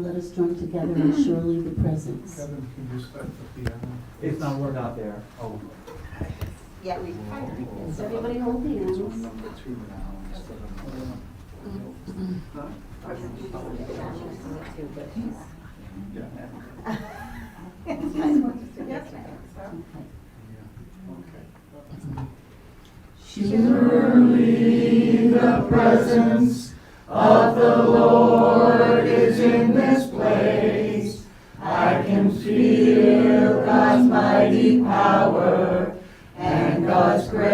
let us join together in surely the presence. Kevin, can you start the piano? If not, we're not there. Oh. Yeah, we hired you. Does everybody hold hands? It's on number 2 now instead of yeah. Surely The presence of the Lord is in this place. I can feel God's mighty power and God's grace.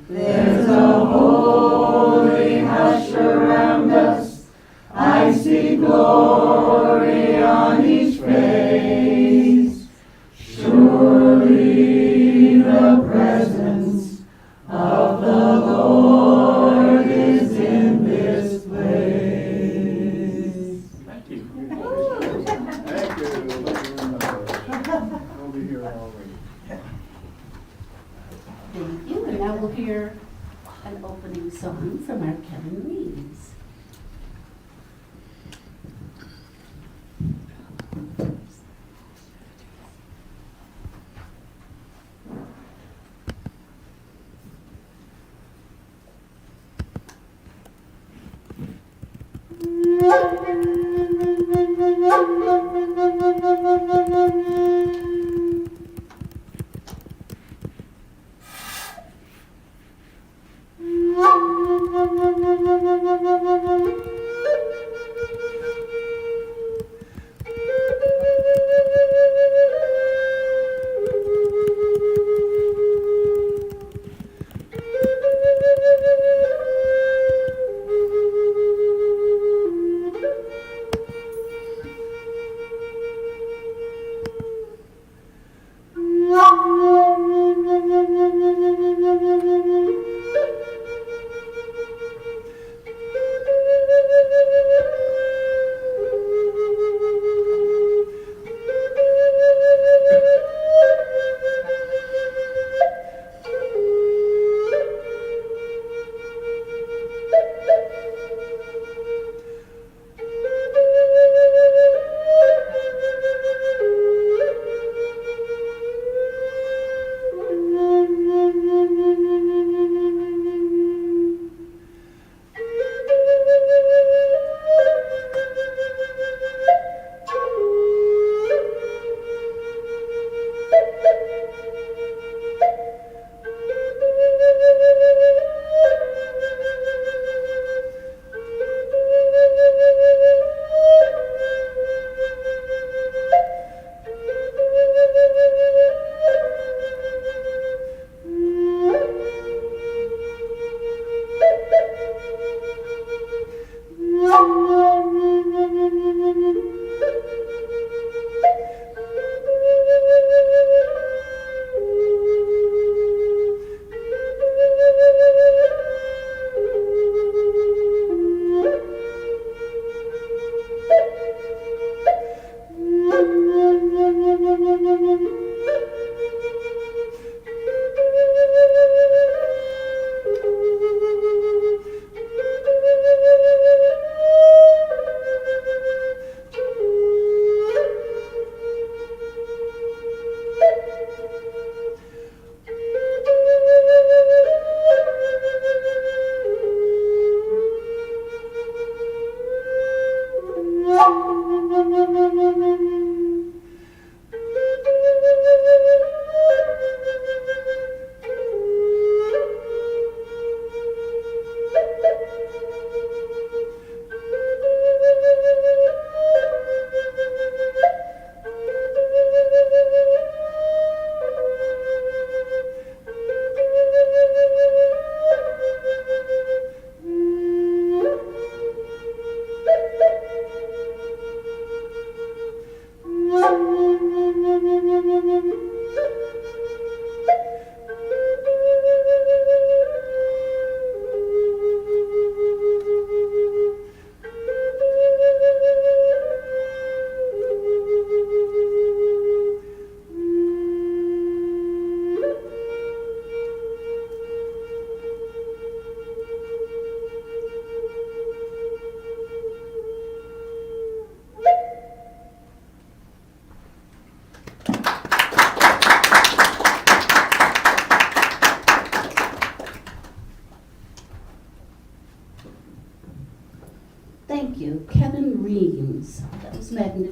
There's a holy hush around us. I see glory on each face. Surely the presence of the Lord is in this place. Thank you. Thank you. We'll be here already. Thank you, and now we'll hear an opening song from our Kevin Reeves. Thank you.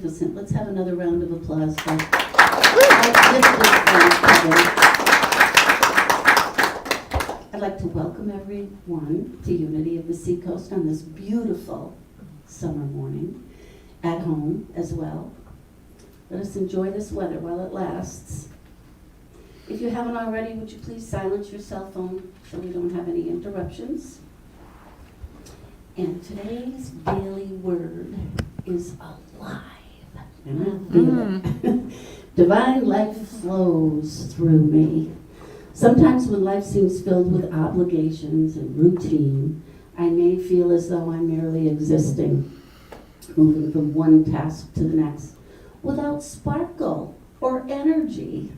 magnificent. Let's have another round of applause for our gifted friend, Kevin. I'd like to welcome everyone to Unity of the Seacoast on this beautiful summer morning, at home as well. Let us enjoy this weather while it lasts. If you haven't already, would you please silence your cell phone so we don't have any interruptions? And today's daily word is alive. And I feel it. Divine life flows through me. Sometimes when life seems filled with obligations and routine, I may feel as though I'm merely existing, moving from one task to the next, without sparkle or energy.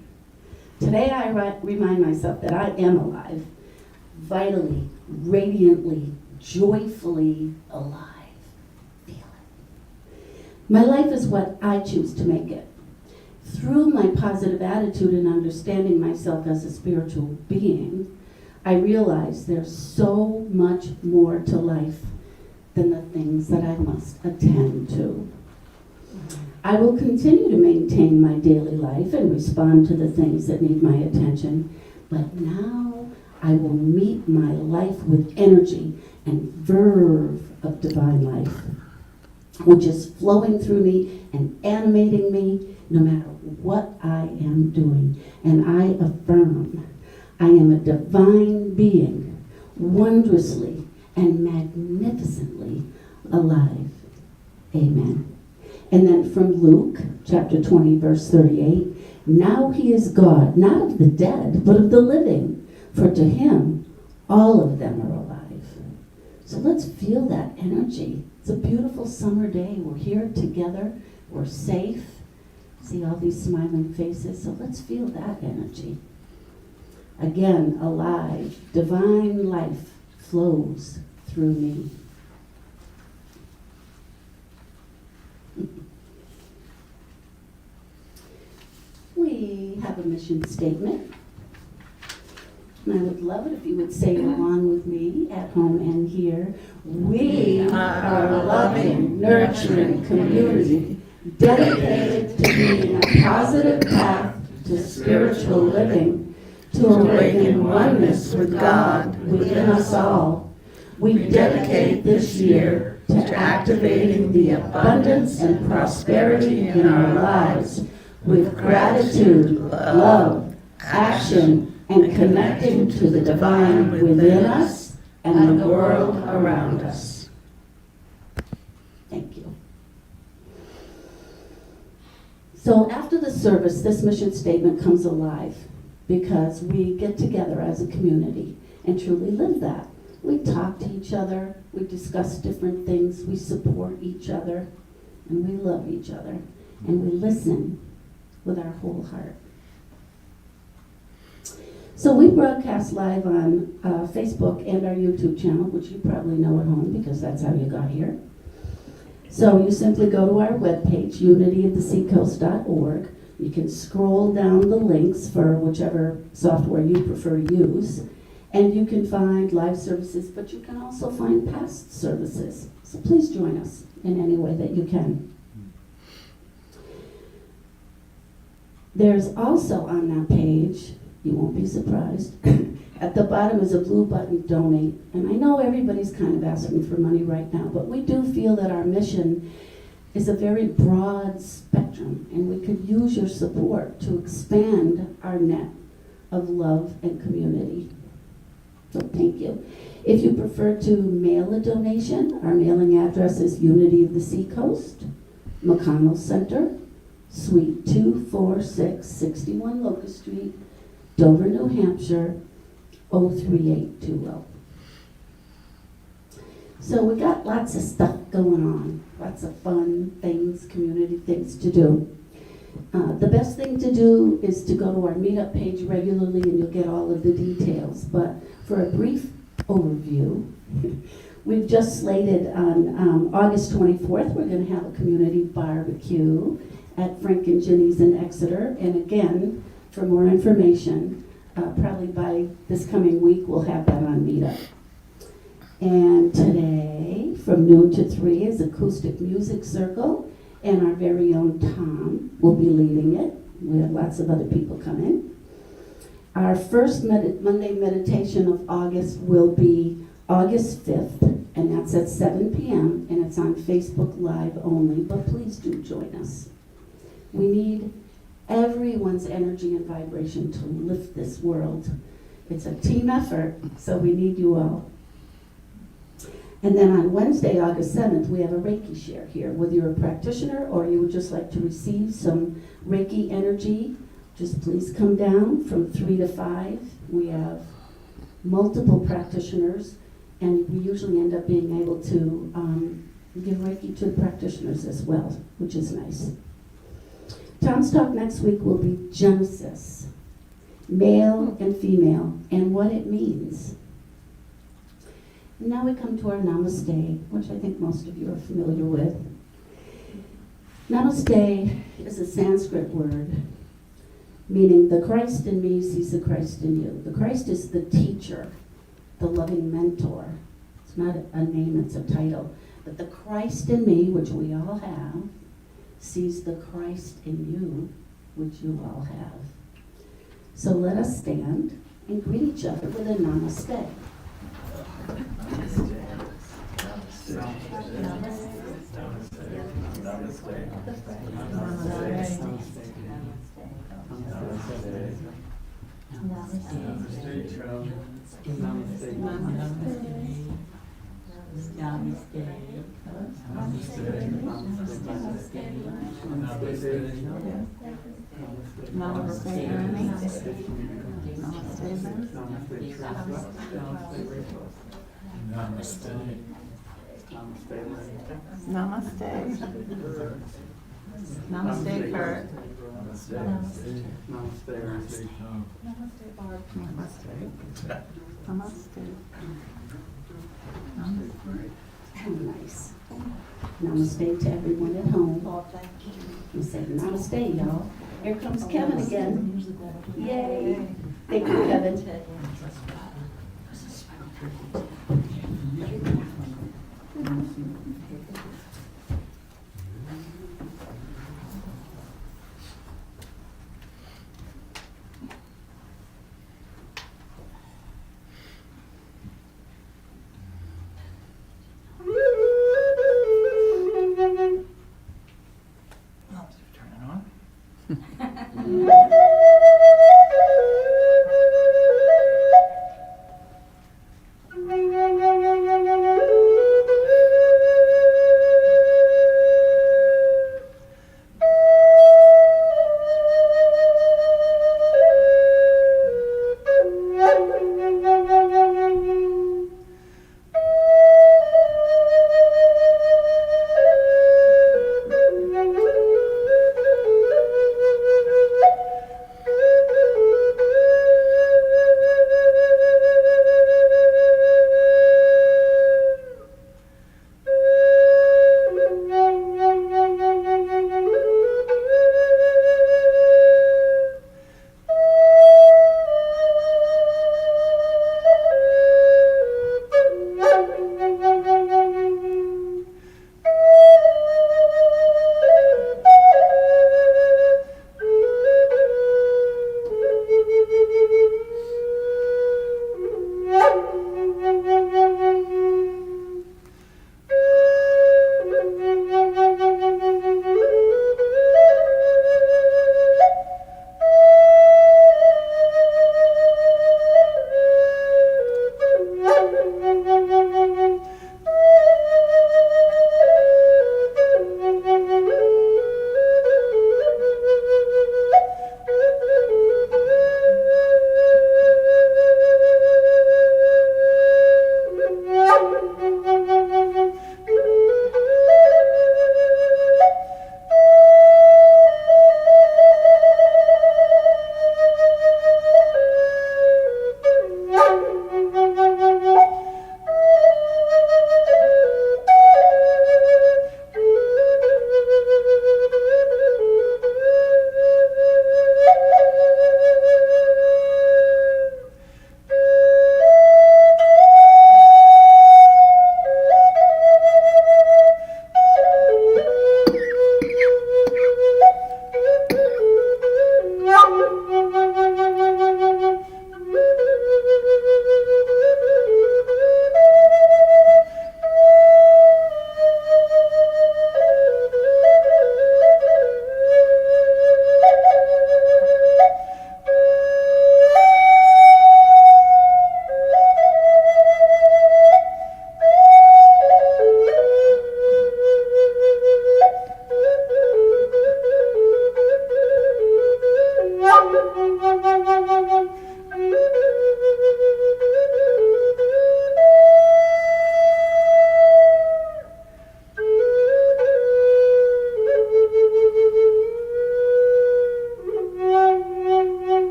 Today I remind myself that I am alive, vitally, radiantly, joyfully alive. Feel it. My life is what I choose to make it. Through my positive attitude and understanding myself as a spiritual being, I realize there's so much more to life than the things that I must attend to. I will continue to maintain my daily life and respond to the things that need my attention, but now I will meet my life with energy and verve of divine life, which is flowing through me and animating me no matter what I am doing. And I affirm I am a divine being, wondrously and magnificently alive. Amen. And then from Luke chapter 20, verse 38, now he is God, not of the dead, but of the living, for to him all of them are alive. So let's feel that energy. It's a beautiful summer day. We're here together. We're safe. See all these smiling faces. So let's feel that energy. Again, alive, divine life flows through me. We have a mission statement. And I would love it if you would say it along with me at home and here. We are a loving, nurturing community dedicated to being a positive path to spiritual living, to awaken oneness with God within us all. We dedicate this year to activating the abundance and prosperity in our lives with gratitude, love, action, and connecting to the divine within us and the world around us. Thank you. So after the service, this mission statement comes alive because we get together as a community and truly live that. We talk to each other, we discuss different things, we support each other, and we love each other, and we listen with our whole heart. So we broadcast live on Facebook and our YouTube channel, which you probably know at home because that's how you got here. So you simply go to our webpage, unityoftheseacoast.org. You can scroll down the links for whichever software you prefer to use, and you can find live services, but you can also find past services. So please join us in any way that you can. There's also on that page, you won't be surprised, at the bottom is a blue button, donate. And I know everybody's kind of asking for money right now, but we do feel that our mission is a very broad spectrum, and we could use your support to expand our net of love and community. So thank you. If you prefer to mail a donation, our mailing address is Unity of the Seacoast, McConnell Center, Suite 246, 61 Locust Street, Dover, New Hampshire, 03820. So we got lots of stuff going on, lots of fun things, community things to do. The best thing to do is to go to our meetup page regularly and you'll get all of the details. But for a brief overview, we've just slated on August 24th, we're going to have a community barbecue at Frank and Ginny's in Exeter. And again, for more information, probably by this coming week, we'll have that on Meetup. And today, from noon to 3, is Acoustic Music Circle. and our very own Tom will be leading it. We have lots of other people come in. Our first Monday meditation of August will be August 5th, and that's at 7 p.m., and it's on Facebook Live only, but please do join us. We need everyone's energy and vibration to lift this world. It's a team effort, so we need you all. And then on Wednesday, August 7th, we have a Reiki share here. Whether you're a practitioner or you would just like to receive some Reiki energy, just please come down from 3 to 5. We have multiple practitioners, and we usually end up being able to give Reiki to the practitioners as well, which is nice. Tom's talk next week will be Genesis, male and female, and what it means. And now we come to our Namaste, which I think most of you are familiar with. Namaste is a Sanskrit word meaning the Christ in me sees the Christ in you. The Christ is the teacher, the loving mentor. It's not a name, it's a title. But the Christ in me, which we all have, sees the Christ in you, which you all have. So let us stand and greet each other with a Namaste. Namaste. Namaste, Kurt. Namaste, Barb. Namaste. Namaste. How nice. Namaste to everyone at home. Oh, thank you. We say namaste, y'all. Here comes Kevin again. Yay. Thank you, Kevin. Turn it on.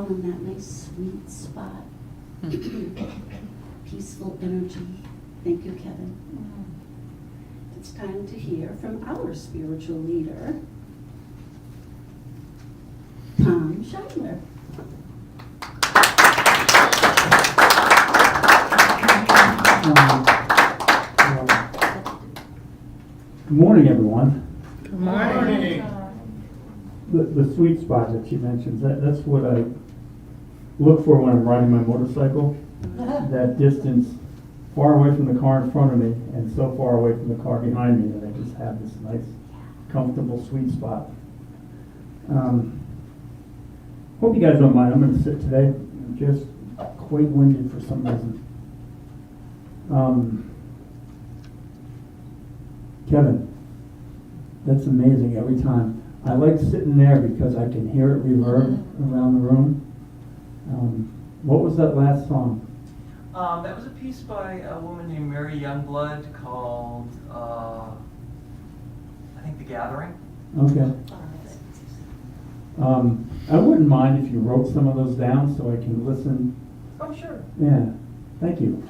on that nice sweet spot. Peaceful energy. Thank you, Kevin. It's time to hear from our spiritual leader, Tom Scheidler. Good morning, everyone. Good Morning. The sweet spot that she mentions, that's what I look for when I'm riding my motorcycle. That distance far away from the car in front of me and so far away from the car behind me that I just have this nice, comfortable sweet spot. Hope you guys don't mind. I'm going to sit today. I'm just quite winded for some reason. Kevin, that's amazing every time. I like sitting there because I can hear it reverb around the room. What was that last song? That was a piece by a woman named Mary Youngblood called, I think, The Gathering. Okay. I wouldn't mind if you wrote some of those down so I can listen. Oh, sure. Yeah, thank you.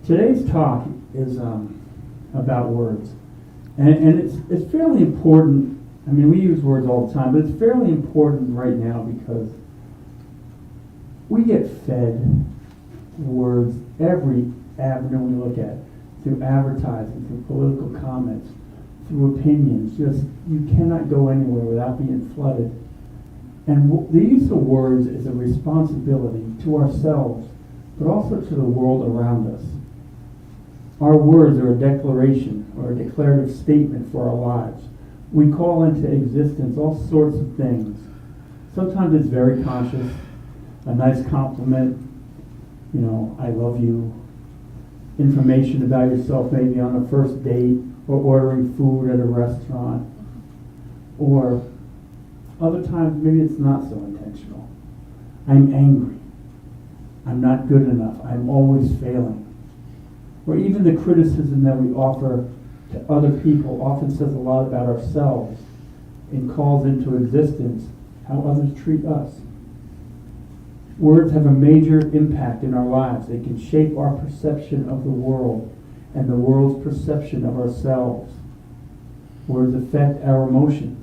Today's talk is about words. And it's fairly important. I mean, we use words all the time, but it's fairly important right now because we get fed words every avenue we look at, through advertising, through political comments, through opinions. Just, you cannot go anywhere without being flooded. And the use of words is a responsibility to ourselves, but also to the world around us. Our words are a declaration or a declarative statement for our lives. We call into existence all sorts of things. Sometimes it's very conscious, a nice compliment, you know, I love you, information about yourself maybe on a first date, or ordering food at a restaurant, or other times maybe it's not so intentional. I'm angry. I'm not good enough. I'm always failing. Or even the criticism that we offer to other people often says a lot about ourselves and calls into existence how others treat us. Words have a major impact in our lives. They can shape our perception of the world and the world's perception of ourselves. Words affect our emotions.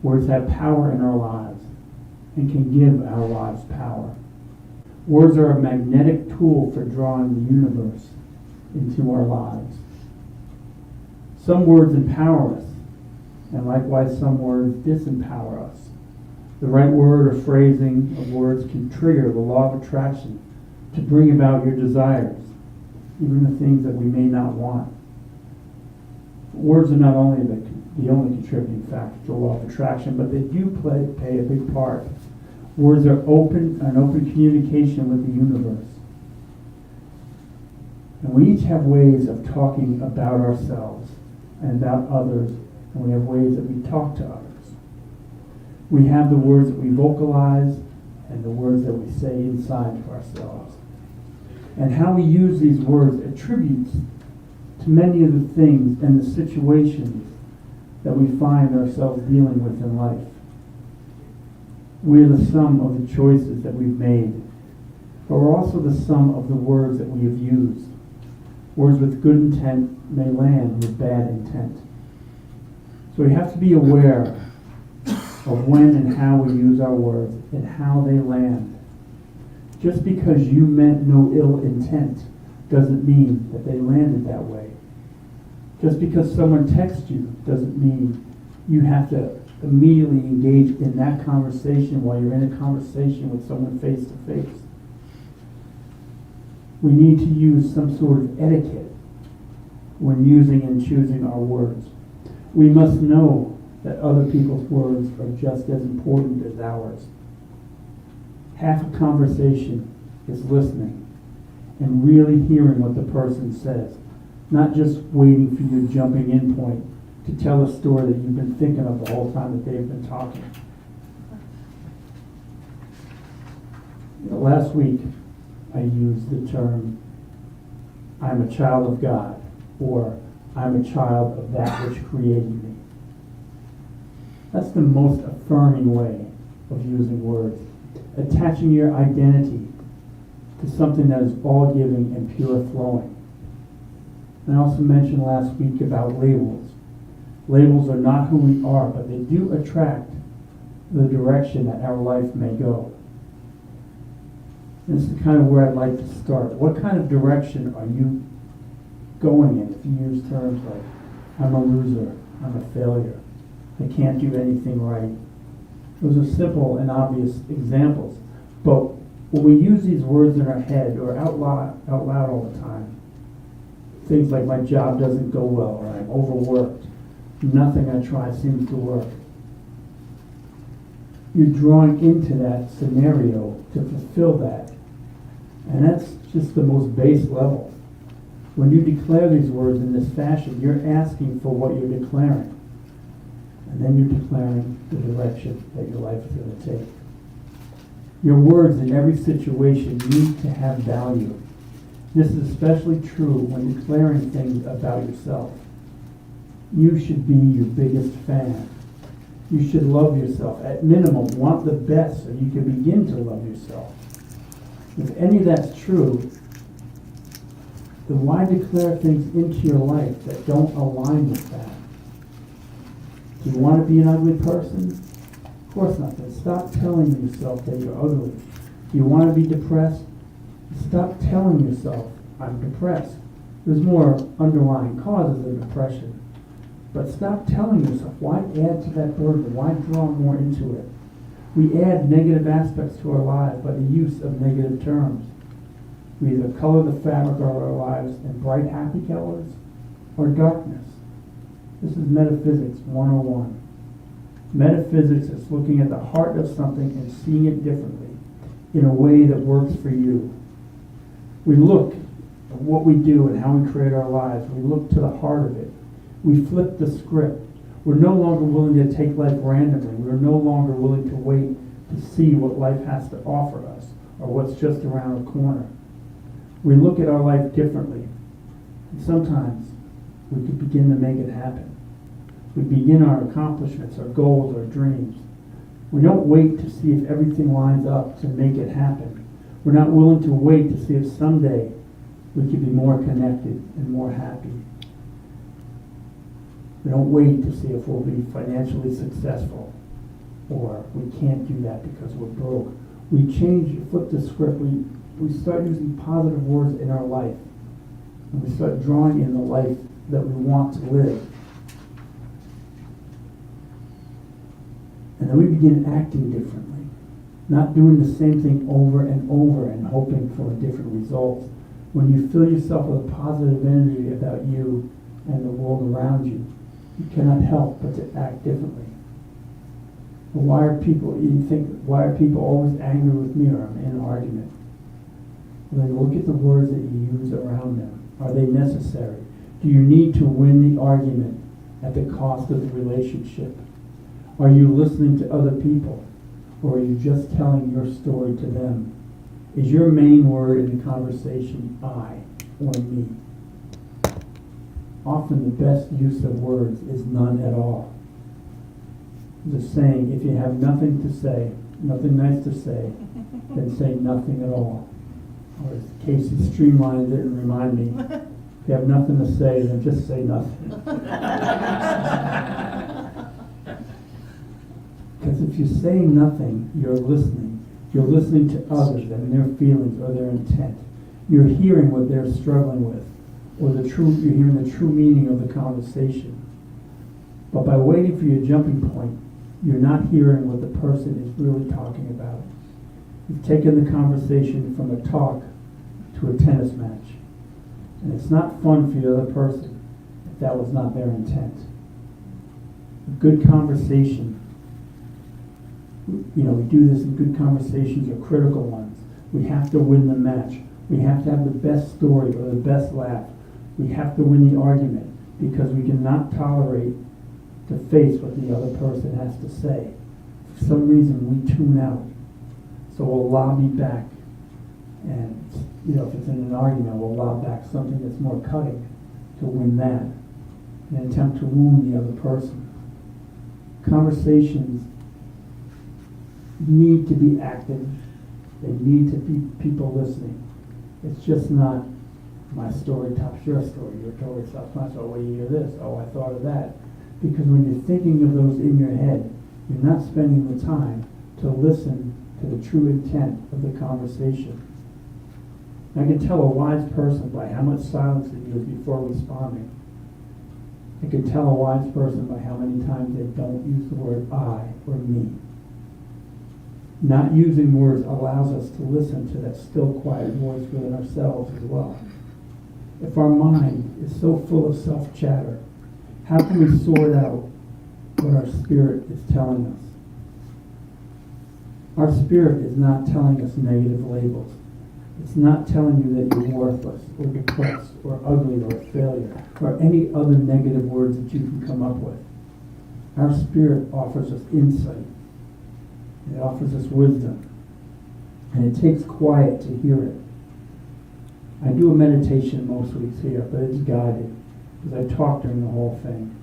Words have power in our lives and can give our lives power. Words are a magnetic tool for drawing the universe into our lives. Some words empower us, and likewise some words disempower us. The right word or phrasing of words can trigger the law of attraction to bring about your desires, even the things that we may not want. Words are not only the only contributing factor to the law of attraction, but they do play a big part. Words are an open communication with the universe. And we each have ways of talking about ourselves and about others, and we have ways that we talk to others. We have the words that we vocalize and the words that we say inside to ourselves. And how we use these words attributes to many of the things and the situations that we find ourselves dealing with in life. We're the sum of the choices that we've made, but we're also the sum of the words that we have used. Words with good intent may land with bad intent. So we have to be aware of when and how we use our words and how they land. Just because you meant no ill intent doesn't mean that they landed that way. Just because someone texts you doesn't mean you have to immediately engage in that conversation while you're in a conversation with someone face to face. We need to use some sort of etiquette when using and choosing our words. We must know that other people's words are just as important as ours. Half a conversation is listening and really hearing what the person says, not just waiting for your jumping in point to tell a story that you've been thinking of the whole time that they've been talking. Last week, I used the term, I'm a child of God, or I'm a child of that which created me. That's the most affirming way of using words, attaching your identity to something that is all-giving and pure flowing. I also mentioned last week about labels. Labels are not who we are, but they do attract the direction that our life may go. This is kind of where I'd like to start. What kind of direction are you going in? If you use terms like, I'm a loser, I'm a failure, I can't do anything right. Those are simple and obvious examples. But when we use these words in our head or out loud all the time, things like my job doesn't go well, or I'm overworked, nothing I try seems to work. You're drawing into that scenario to fulfill that. And that's just the most base level. When you declare these words in this fashion, you're asking for what you're declaring. And then you're declaring the direction that your life is going to take. Your words in every situation need to have value. This is especially true when declaring things about yourself. You should be your biggest fan. You should love yourself. At minimum, want the best so you can begin to love yourself. If any of that's true, then why declare things into your life that don't align with that? Do you want to be an ugly person? Of course not. Then stop telling yourself that you're ugly. Do you want to be depressed? Stop telling yourself, I'm depressed. There's more underlying causes of depression. But stop telling yourself, why add to that burden? Why draw more into it? We add negative aspects to our lives by the use of negative terms. We either color the fabric of our lives in bright, happy colors or darkness. This is Metaphysics 101. Metaphysics is looking at the heart of something and seeing it differently in a way that works for you. We look at what we do and how we create our lives. We look to the heart of it. We flip the script. We're no longer willing to take life randomly. We're no longer willing to wait to see what life has to offer us or what's just around the corner. We look at our life differently. And sometimes we can begin to make it happen. We begin our accomplishments, our goals, our dreams. We don't wait to see if everything lines up to make it happen. We're not willing to wait to see if someday we can be more connected and more happy. We don't wait to see if we'll be financially successful, or we can't do that because we're broke. We flip the script. We start using positive words in our life, and we start drawing in the life that we want to live. And then we begin acting differently, not doing the same thing over and over and hoping for a different result. When you fill yourself with a positive energy about you and the world around you, you cannot help but to act differently. But why are people always angry with me or I'm in an argument? Well, then look at the words that you use around them. Are they necessary? Do you need to win the argument at the cost of the relationship? Are you listening to other people, or are you just telling your story to them? Is your main word in the conversation I or me? Often the best use of words is none at all. The saying, if you have nothing to say, nothing nice to say, then say nothing at all. Or as Casey streamlined it and remind me, if you have nothing to say, then just say nothing. Because if you're saying nothing, you're listening. You're listening to others and their feelings or their intent. You're hearing what they're struggling with, or you're hearing the true meaning of the conversation. But by waiting for your jumping point, you're not hearing what the person is really talking about. You've taken the conversation from a talk to a tennis match. And it's not fun for the other person if that was not their intent. A good conversation, we do this in good conversations or critical ones. We have to win the match. We have to have the best story or the best laugh. We have to win the argument because we cannot tolerate to face what the other person has to say. For some reason, we tune out. So we'll lobby back. And, if it's in an argument, we'll lob back something that's more cutting to win that. In an attempt to wound the other person. Conversations need to be active. They need to be people listening. It's just not my story tops your story, your story tops my story. Well, you hear this. Oh, I thought of that. Because when you're thinking of those in your head, you're not spending the time to listen to the true intent of the conversation. I can tell a wise person by how much silence they use before responding. I can tell a wise person by how many times they don't use the word I or me. Not using words allows us to listen to that still, quiet voice within ourselves as well. If our mind is so full of self-chatter, how can we sort out what our spirit is telling us? Our spirit is not telling us negative labels. It's not telling you that you're worthless or depressed or ugly or a failure or any other negative words that you can come up with. Our spirit offers us insight. It offers us wisdom. And it takes quiet to hear it. I do a meditation most weeks here, but it's guided because I talk during the whole thing.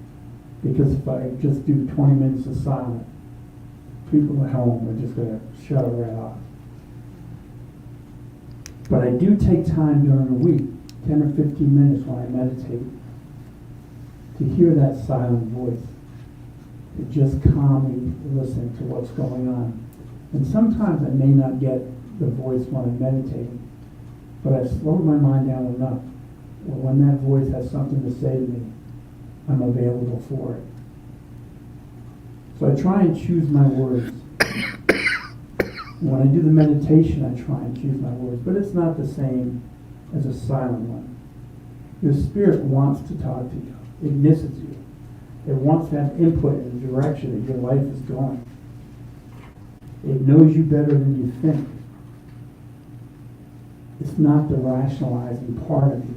Because if I just do 20 minutes of silence, people at home are just going to shut it right off. But I do take time during the week, 10 or 15 minutes when I meditate, to hear that silent voice, to just calmly listen to what's going on. And sometimes I may not get the voice when I'm meditating, but I've slowed my mind down enough where when that voice has something to say to me, I'm available for it. So I try and choose my words. When I do the meditation, I try and choose my words, but it's not the same as a silent one. Your spirit wants to talk to you. It misses you. It wants to have input in the direction that your life is going. It knows you better than you think. It's not the rationalizing part of you.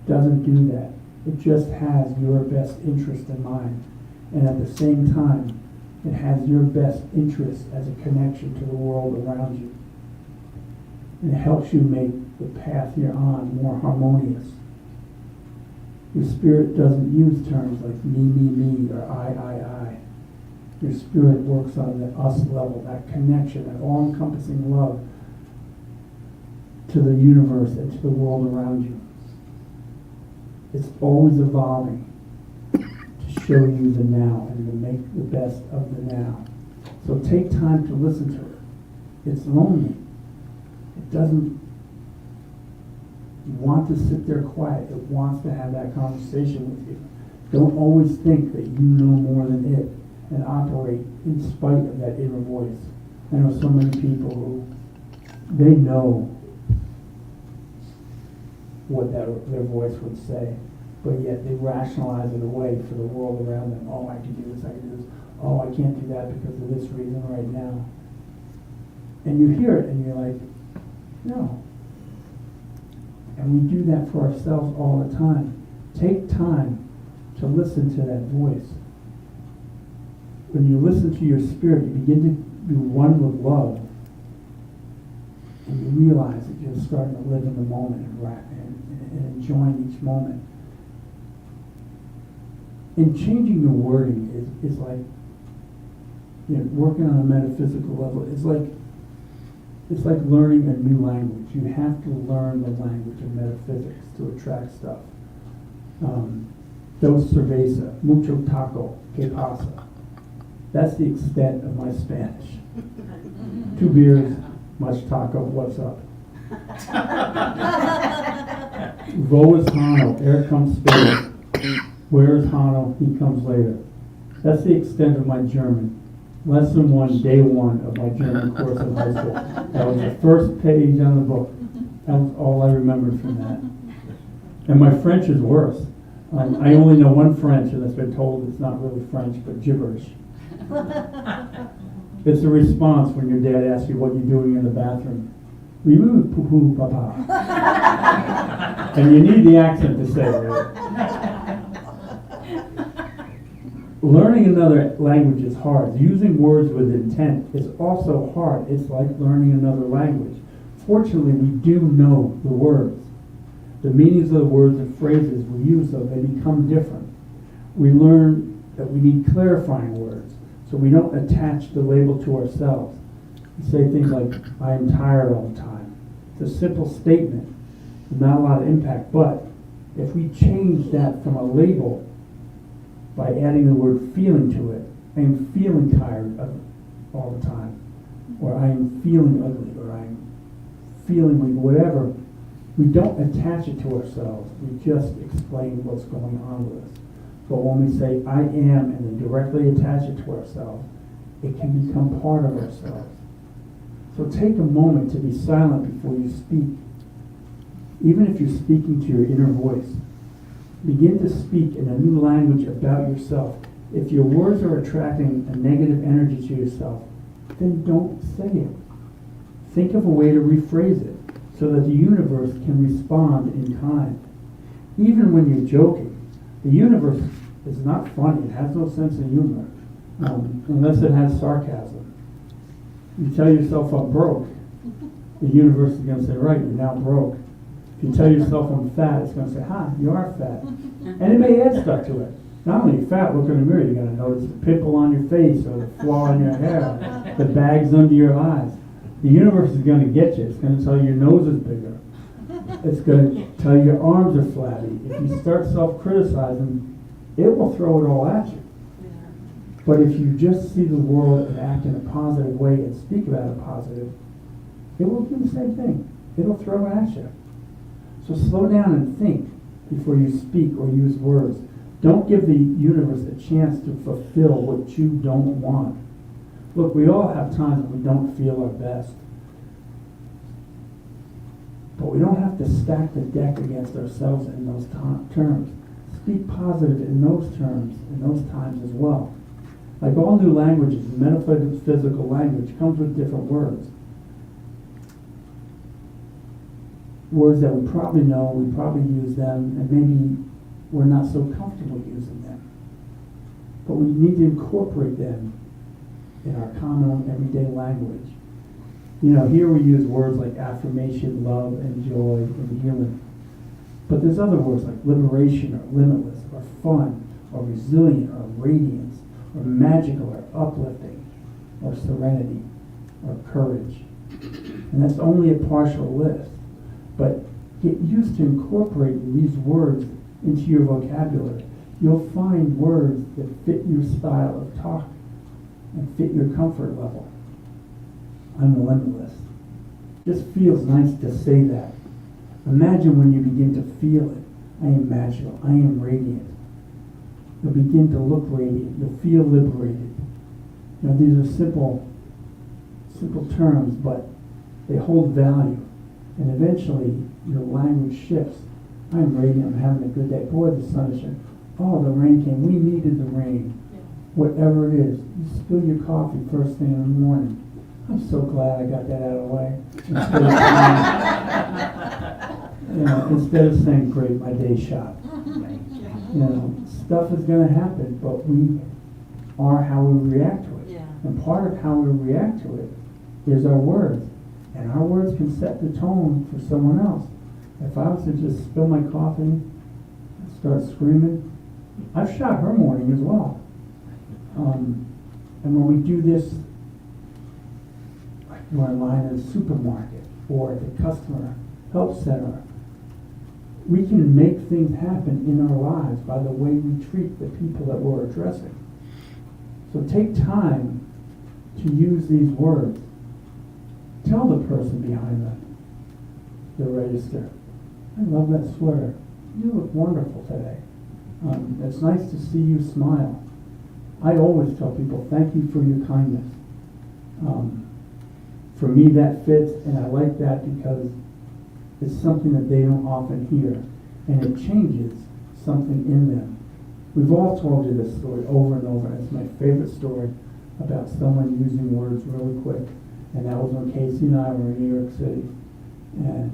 It doesn't do that. It just has your best interest in mind. And at the same time, it has your best interest as a connection to the world around you. And it helps you make the path you're on more harmonious. Your spirit doesn't use terms like me, or I. Your spirit works on the us level, that connection, that all-encompassing love to the universe and to the world around you. It's always evolving to show you the now and to make the best of the now. So take time to listen to it. It's lonely. It doesn't want to sit there quiet. It wants to have that conversation with you. Don't always think that you know more than it and operate in spite of that inner voice. I know so many people who, they know what their voice would say, but yet they rationalize it away for the world around them. Oh, I can do this, I can do this. Oh, I can't do that because of this reason right now. And you hear it and you're like, no. And we do that for ourselves all the time. Take time to listen to that voice. When you listen to your spirit, you begin to be one with love. And you realize that you're starting to live in the moment and enjoying each moment. And changing your wording is like, you know, working on a metaphysical level. It's like learning a new language. You have to learn the language of metaphysics to attract stuff. Dos cerveza, mucho taco, que pasa. That's the extent of my Spanish. 2 beers, much taco, what's up? Wo is Hano, comes Spain. Where is Hano, he comes later. That's the extent of my German. Lesson 1, day 1 of my German course in high school. That was the first page on the book. That was all I remembered from that. And my French is worse. I only know one French, and it's been told it's not really French, but gibberish. It's a response when your dad asks you what you're doing in the bathroom. Oui, poo-poo, papa. And you need the accent to say it. Learning another language is hard. Using words with intent is also hard. It's like learning another language. Fortunately, we do know the words. The meanings of the words and phrases we use, though, they become different. We learn that we need clarifying words, so we don't attach the label to ourselves. You say things like, I am tired all the time. It's a simple statement, not a lot of impact, but if we change that from a label by adding the word feeling to it, I am feeling tired all the time, or I am feeling ugly, or I'm feeling weak, whatever, we don't attach it to ourselves. We just explain what's going on with us. But when we say I am and then directly attach it to ourselves, it can become part of ourselves. So take a moment to be silent before you speak. Even if you're speaking to your inner voice, begin to speak in a new language about yourself. If your words are attracting a negative energy to yourself, then don't say it. Think of a way to rephrase it so that the universe can respond in kind. Even when you're joking, the universe is not funny. It has no sense of humor, unless it has sarcasm. You tell yourself I'm broke, the universe is going to say, right, you're now broke. If you tell yourself I'm fat, it's going to say, ha, you are fat. And it may add stuff to it. Not only are you fat, look in the mirror, you're going to notice the pimple on your face or the flaw in your hair, the bags under your eyes. The universe is going to get you. It's going to tell you your nose is bigger. It's going to tell you your arms are flabby. If you start self-criticizing, it will throw it all at you. But if you just see the world and act in a positive way and speak about it positive, it will do the same thing. It'll throw it at you. So slow down and think before you speak or use words. Don't give the universe a chance to fulfill what you don't want. Look, we all have times when we don't feel our best. But we don't have to stack the deck against ourselves in those terms. Speak positive in those terms, in those times as well. Like all new languages, metaphysical language comes with different words. Words that we probably know, we probably use them, and maybe we're not so comfortable using them. But we need to incorporate them in our common everyday language. You know, here we use words like affirmation, love, and joy, and healing. But there's other words like liberation, or limitless, or fun, or resilient, or radiance, or magical, or uplifting, or serenity, or courage. And that's only a partial list. But get used to incorporating these words into your vocabulary. You'll find words that fit your style of talk and fit your comfort level. I'm limitless. Just feels nice to say that. Imagine when you begin to feel it. I am magical. I am radiant. You'll begin to look radiant. You'll feel liberated. You know, these are simple terms, but they hold value. And eventually, your language shifts. I'm radiant. I'm having a good day. Boy, the sun is shining. Oh, the rain came. We needed the rain. Whatever it is, you spill your coffee first thing in the morning. I'm so glad I got that out of the way. Instead of saying, great, my day's shot. You know, stuff is going to happen, but we are how we react to it. Yeah. And part of how we react to it is our words. And our words can set the tone for someone else. If I was to just spill my coffee and start screaming, I've shot her morning as well. And when we do this, like we're in line at a supermarket or at the customer help center, we can make things happen in our lives by the way we treat the people that we're addressing. So take time to use these words. Tell the person behind the register, I love that sweater. You look wonderful today. It's nice to see you smile. I always tell people, thank you for your kindness. For me, that fits, and I like that because it's something that they don't often hear, and it changes something in them. We've all told you this story over and over, and it's my favorite story about someone using words really quick. And that was when Casey and I were in New York City, and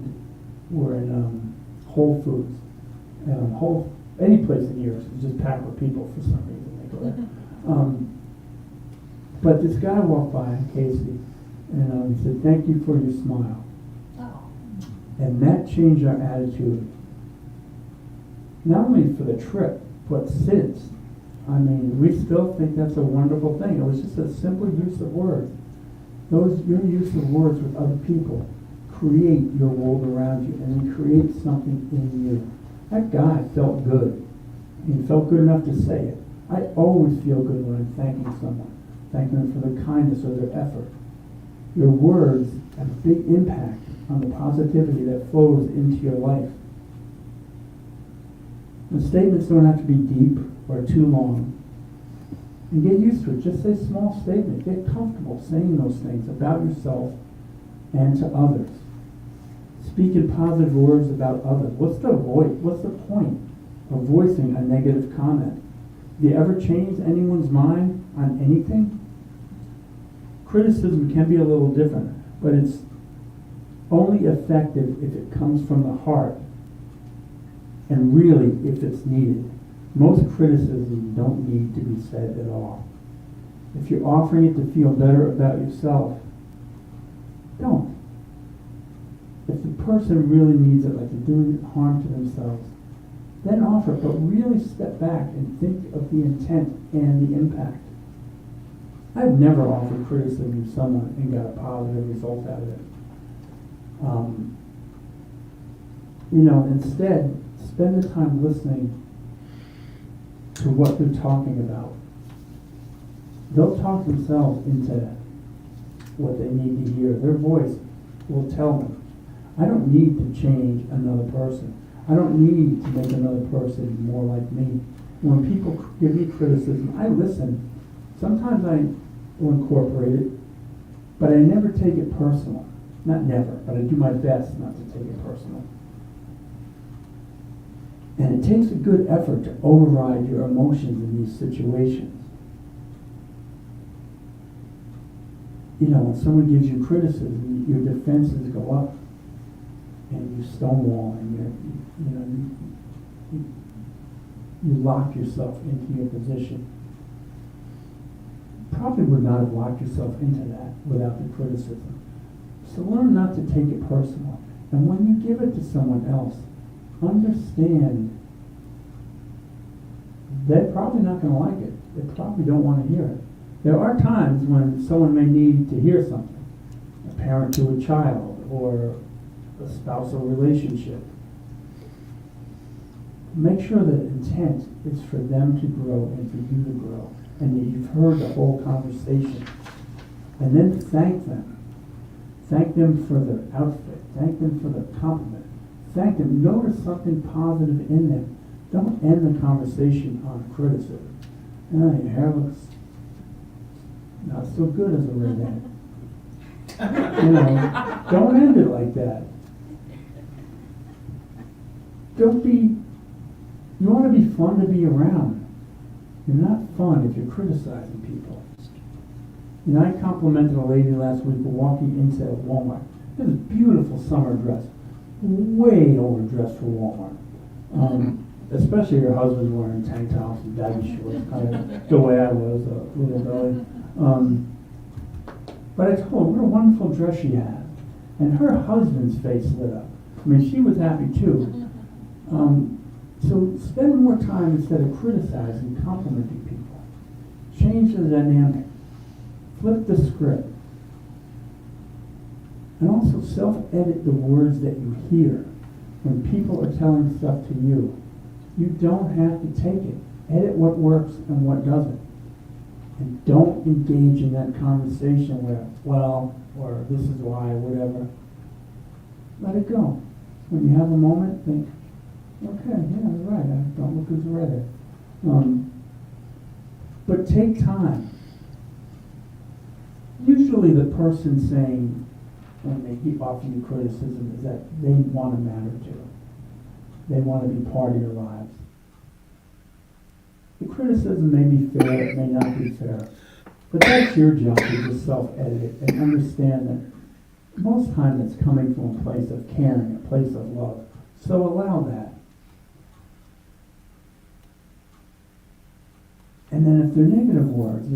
we're in Whole Foods. And any place in New York is just packed with people for some reason. They go there. But this guy walked by, Casey, and he said, thank you for your smile. Oh. And that changed our attitude, not only for the trip, but since. I mean, we still think that's a wonderful thing. It was just a simple use of words. Your use of words with other people create your world around you and then create something in you. That guy felt good. He felt good enough to say it. I always feel good when I'm thanking someone, thanking them for their kindness or their effort. Your words have a big impact on the positivity that flows into your life. The statements don't have to be deep or too long. And get used to it. Just say small statements. Get comfortable saying those things about yourself and to others. Speaking positive words about others. What's the point of voicing a negative comment? Have you ever changed anyone's mind on anything? Criticism can be a little different, but it's only effective if it comes from the heart and really if it's needed. Most criticism don't need to be said at all. If you're offering it to feel better about yourself, don't. If the person really needs it, like they're doing harm to themselves, then offer it, but really step back and think of the intent and the impact. I've never offered criticism to someone and got a positive result out of it. Instead, spend the time listening to what they're talking about. They'll talk themselves into what they need to hear. Their voice will tell them. I don't need to change another person. I don't need to make another person more like me. When people give me criticism, I listen. Sometimes I will incorporate it, but I never take it personal. Not never, but I do my best not to take it personal. And it takes a good effort to override your emotions in these situations. When someone gives you criticism, your defenses go up, and you stonewall, and you lock yourself into your position. Probably would not have locked yourself into that without the criticism. So learn not to take it personal. And when you give it to someone else, understand they're probably not going to like it. They probably don't want to hear it. There are times when someone may need to hear something. A parent to a child, or a spousal relationship. Make sure that intent is for them to grow and for you to grow, and that you've heard the whole conversation. And then thank them. Thank them for their outfit. Thank them for their compliment. Thank them. Notice something positive in them. Don't end the conversation on criticism. Your hair looks not so good as a redhead. Don't end it like that. You want to be fun to be around. You're not fun if you're criticizing people. I complimented a lady last week for walking into Walmart. It was a beautiful summer dress. Way overdressed for Walmart. Especially her husband wearing tank tops and baggy shorts, kind of the way I was, little belly. But I told her what a wonderful dress she had. And her husband's face lit up. She was happy too. So spend more time instead of criticizing, complimenting people. Change the dynamic. Flip the script. And also self-edit the words that you hear when people are telling stuff to you. You don't have to take it. Edit what works and what doesn't. And don't engage in that conversation where, well, or this is why, whatever. Let it go. When you have a moment, think, okay, yeah, you're right, I don't look as a redhead. But take time. Usually the person saying, when they keep offering you criticism, is that they want to matter to. They want to be part of your lives. The criticism may be fair, it may not be fair. But that's your job to just self-edit it and understand that most times it's coming from a place of caring, a place of love. So allow that. And then if they're negative words,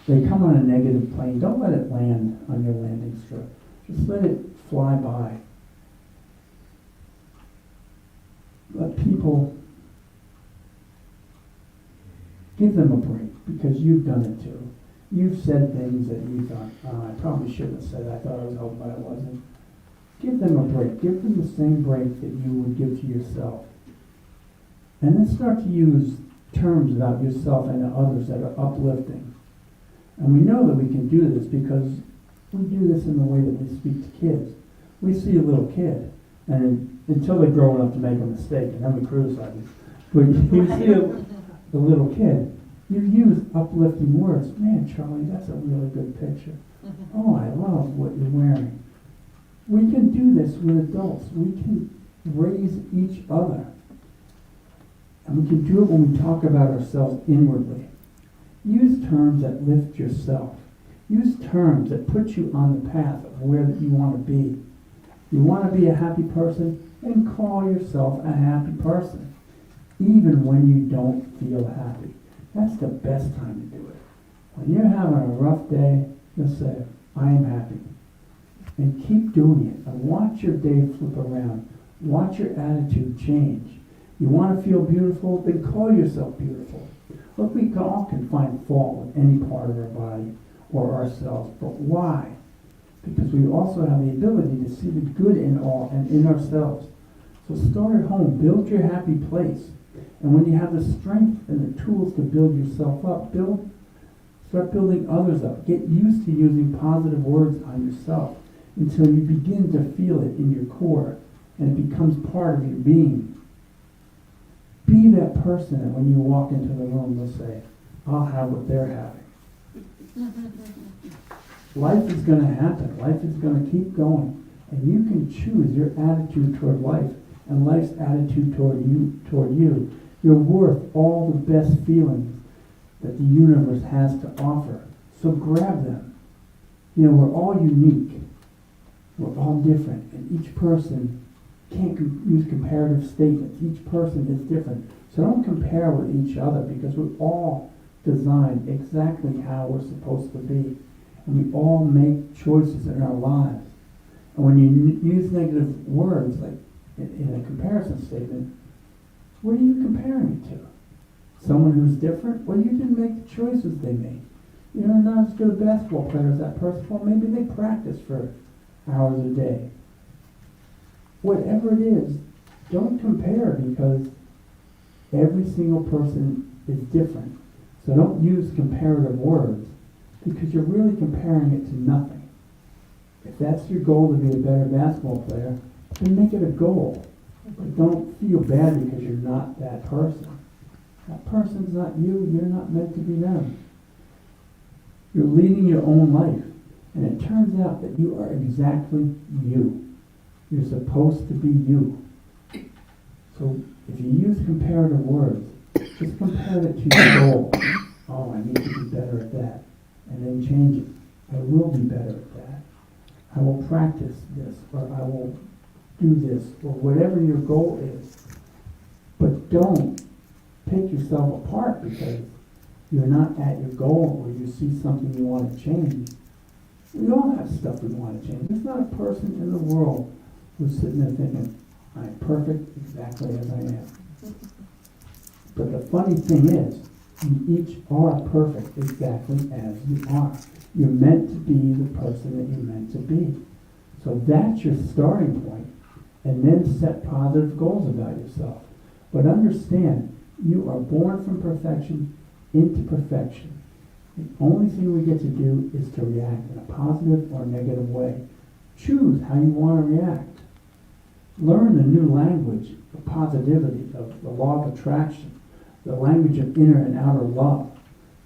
they come on a negative plane, don't let it land on your landing strip. Just let it fly by. Let people, give them a break. because you've done it too. You've said things that you thought, oh, I probably shouldn't have said. I thought I was helping, but I wasn't. Give them a break. Give them the same break that you would give to yourself. And then start to use terms about yourself and others that are uplifting. And we know that we can do this because we do this in the way that we speak to kids. We see a little kid, and until they grow enough to make a mistake, and then we criticize them. But you see a little kid, you use uplifting words. Man, Charlie, that's a really good picture. Oh, I love what you're wearing. We can do this with adults. We can raise each other. And we can do it when we talk about ourselves inwardly. Use terms that lift yourself. Use terms that put you on the path of where that you want to be. You want to be a happy person, then call yourself a happy person, even when you don't feel happy. That's the best time to do it. When you're having a rough day, just say, I am happy. And keep doing it. And watch your day flip around. Watch your attitude change. You want to feel beautiful? Then call yourself beautiful. Look, we all can find fault with any part of our body or ourselves. But why? Because we also have the ability to see the good in all and in ourselves. So start at home. Build your happy place. And when you have the strength and the tools to build yourself up, start building others up. Get used to using positive words on yourself until you begin to feel it in your core and it becomes part of your being. Be that person that when you walk into the room, they'll say, I'll have what they're having. Life is going to happen. Life is going to keep going. And you can choose your attitude toward life and life's attitude toward you. You're worth all the best feelings that the universe has to offer. So grab them. You know, we're all unique. We're all different. And each person can't use comparative statements. Each person is different. So don't compare with each other because we're all designed exactly how we're supposed to be. And we all make choices in our lives. And when you use negative words, like in a comparison statement, what are you comparing it to? Someone who's different? Well, you didn't make the choices they made. You're not as good a basketball player as that person. Well, maybe they practice for hours a day. Whatever it is, don't compare because every single person is different. So don't use comparative words because you're really comparing it to nothing. If that's your goal to be a better basketball player, then make it a goal. But don't feel bad because you're not that person. That person's not you. You're not meant to be them. You're leading your own life. And it turns out that you are exactly you. You're supposed to be you. So if you use comparative words, just compare it to your goal. Oh, I need to be better at that. And then change it. I will be better at that. I will practice this, or I will do this, or whatever your goal is. But don't pick yourself apart because you're not at your goal or you see something you want to change. We all have stuff we want to change. There's not a person in the world who's sitting there thinking, I'm perfect exactly as I am. But the funny thing is, you each are perfect exactly as you are. You're meant to be the person that you're meant to be. So that's your starting point. And then set positive goals about yourself. But understand, you are born from perfection into perfection. The only thing we get to do is to react in a positive or negative way. Choose how you want to react. Learn the new language of positivity, of the law of attraction, the language of inner and outer love.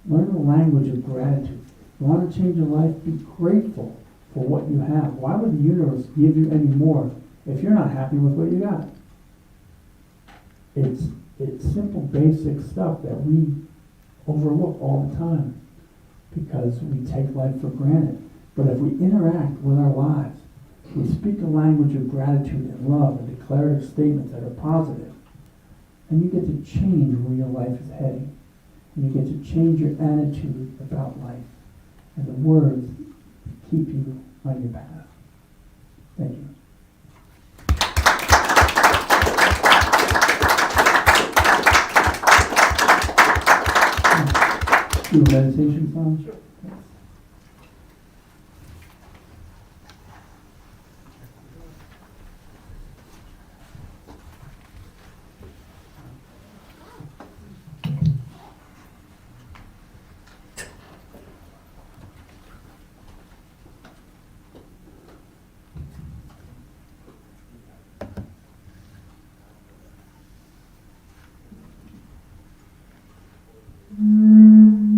Learn the language of gratitude. You want to change your life? Be grateful for what you have. Why would the universe give you any more if you're not happy with what you got? It's simple, basic stuff that we overlook all the time because we take life for granted. But if we interact with our lives, we speak a language of gratitude and love and declarative statements that are positive, and you get to change where your life is heading. And you get to change your attitude about life. And the words keep you on your path. Thank you. Do a meditation song? Sure. Mm-hmm.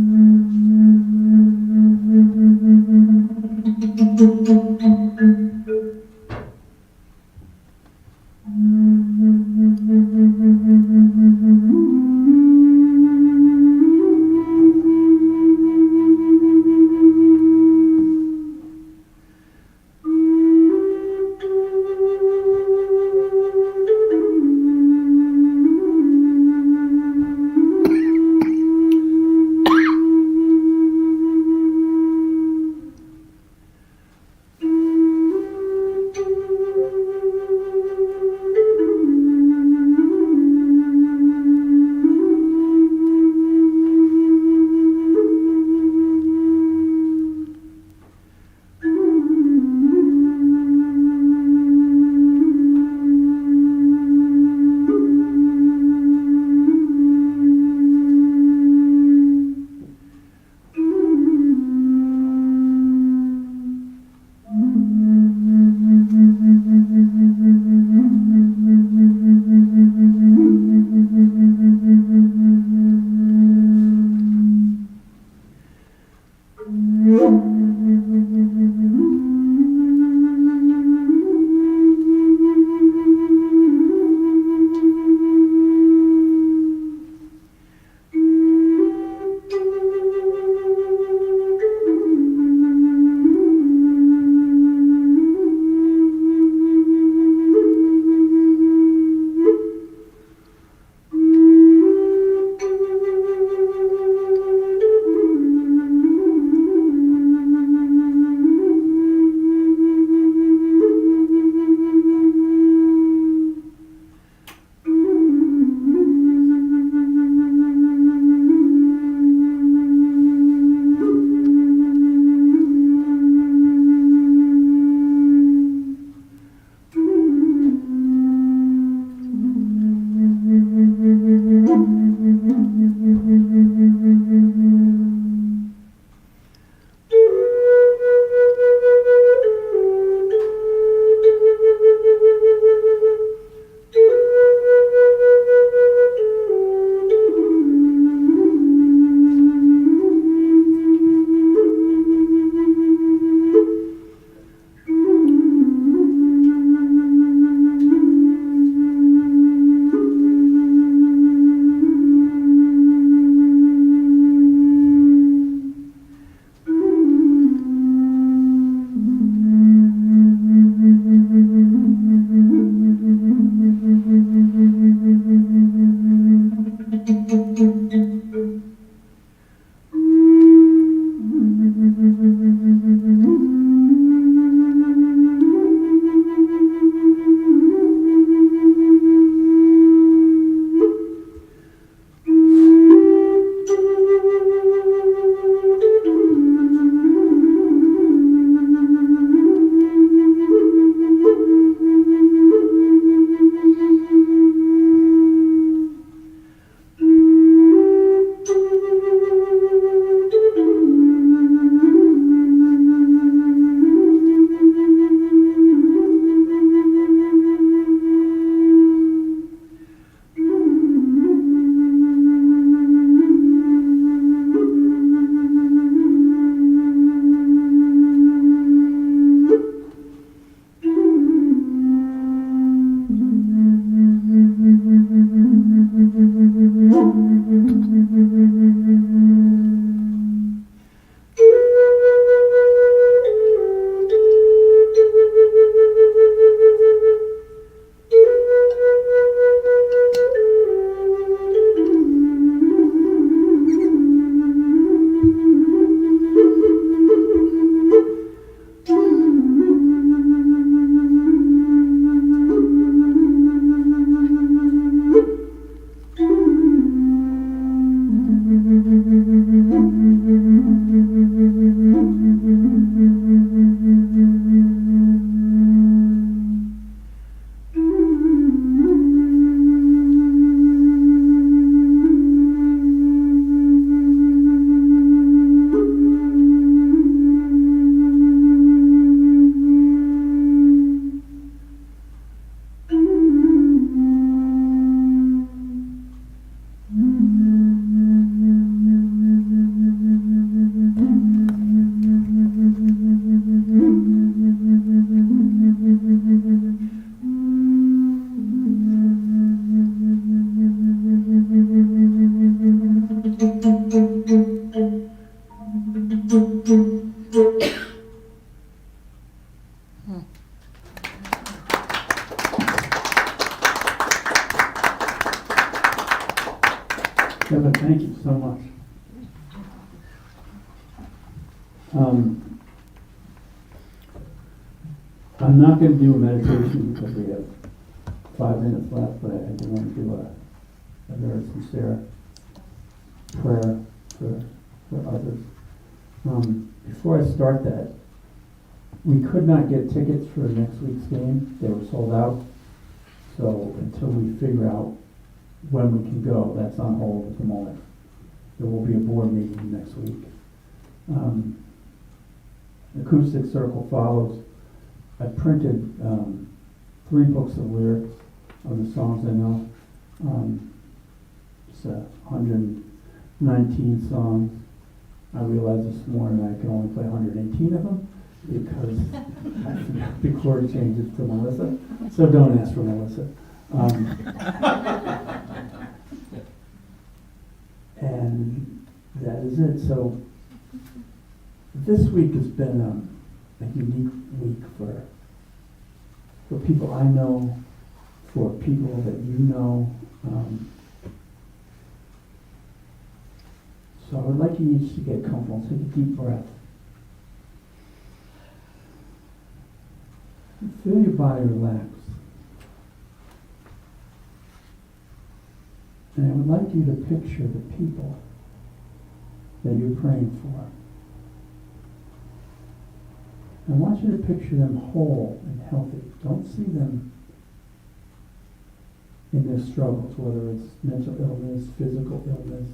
Eva, thank you so much. I'm not going to do a meditation because we have 5 minutes left, but I do want to do a very sincere prayer for others. Before I start that, we could not get tickets for next week's game. They were sold out. So until we figure out when we can go, that's on hold at the moment. There will be a board meeting next week. Acoustic Circle follows. I printed 3 books of lyrics of the songs I know. It's 119 songs. I realized this morning I can only play 118 of them because I forgot the chord changes to Melissa. So don't ask for Melissa. And that is it. So this week has been a unique week for people I know, for people that you know. So I would like you each to get comfortable. Take a deep breath. Feel your body relax. And I would like you to picture the people that you're praying for. I want you to picture them whole and healthy. Don't see them in their struggles, whether it's mental illness, physical illness,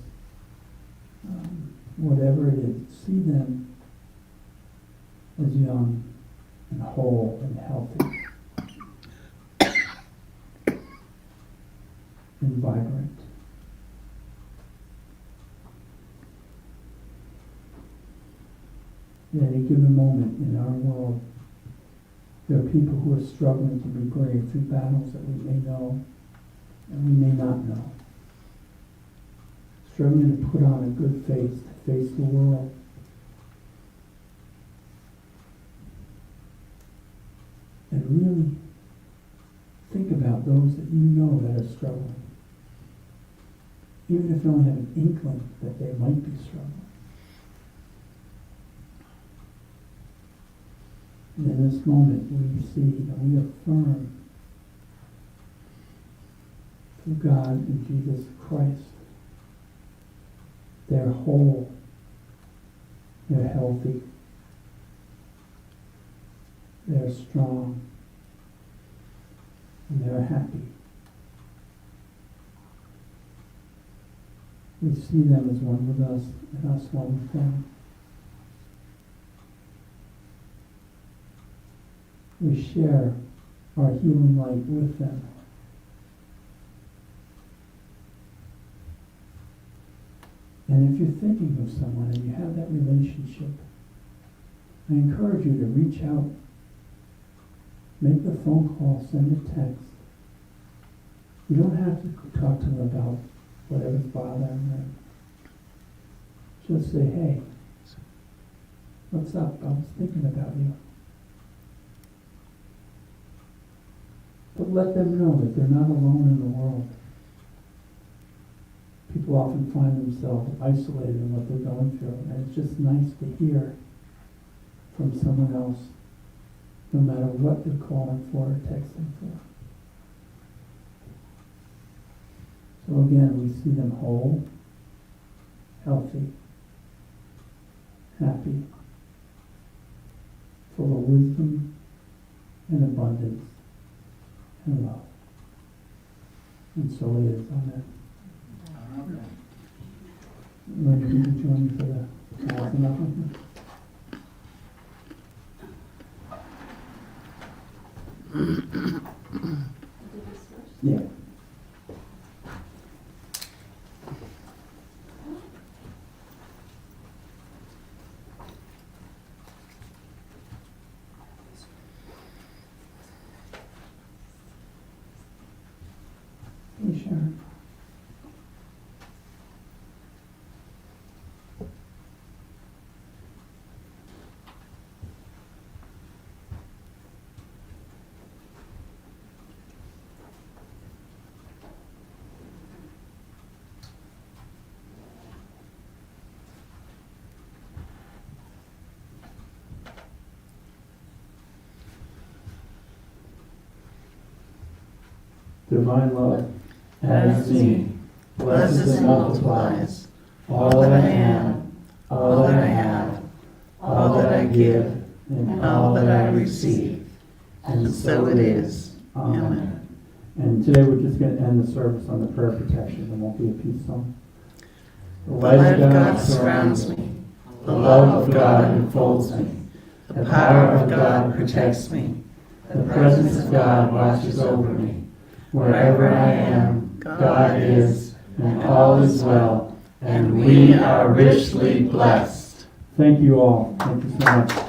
whatever it is. See them as young and whole and healthy and vibrant. At any given moment in our world, there are people who are struggling to be brave through battles that we may know and we may not know. Struggling to put on a good face to face the world. And really think about those that you know that are struggling. Even if you only have an inkling that they might be struggling. And in this moment, we see and we affirm through God and Jesus Christ, they're whole, they're healthy, they're strong, and they're happy. We see them as one with us, and us one with them. We share our healing light with them. And if you're thinking of someone and you have that relationship, I encourage you to reach out, make the phone call, send a text. You don't have to talk to them about whatever's bothering them. Just say, hey, what's up? I was thinking about you. But let them know that they're not alone in the world. People often find themselves isolated in what they're going through, and it's just nice to hear from someone else, no matter what they're calling for or texting for. So again, we see them whole, healthy, happy, full of wisdom and abundance and love. And so it is. Amen. Lord, you can join me for the thousand offering. Yeah. Hey, Sharon. divine love, as me, blesses and multiplies all that I am, all that I have, all that I give, and all that I receive. And so it is. Amen. And today we're just going to end the service on the prayer of protection. There won't be a peace song. The light of God surrounds me. The love of God enfolds me. The power of God protects me. The presence of God watches over me. Wherever I am, God is, and all is well, and we are richly blessed. Thank you all. Thank you so much.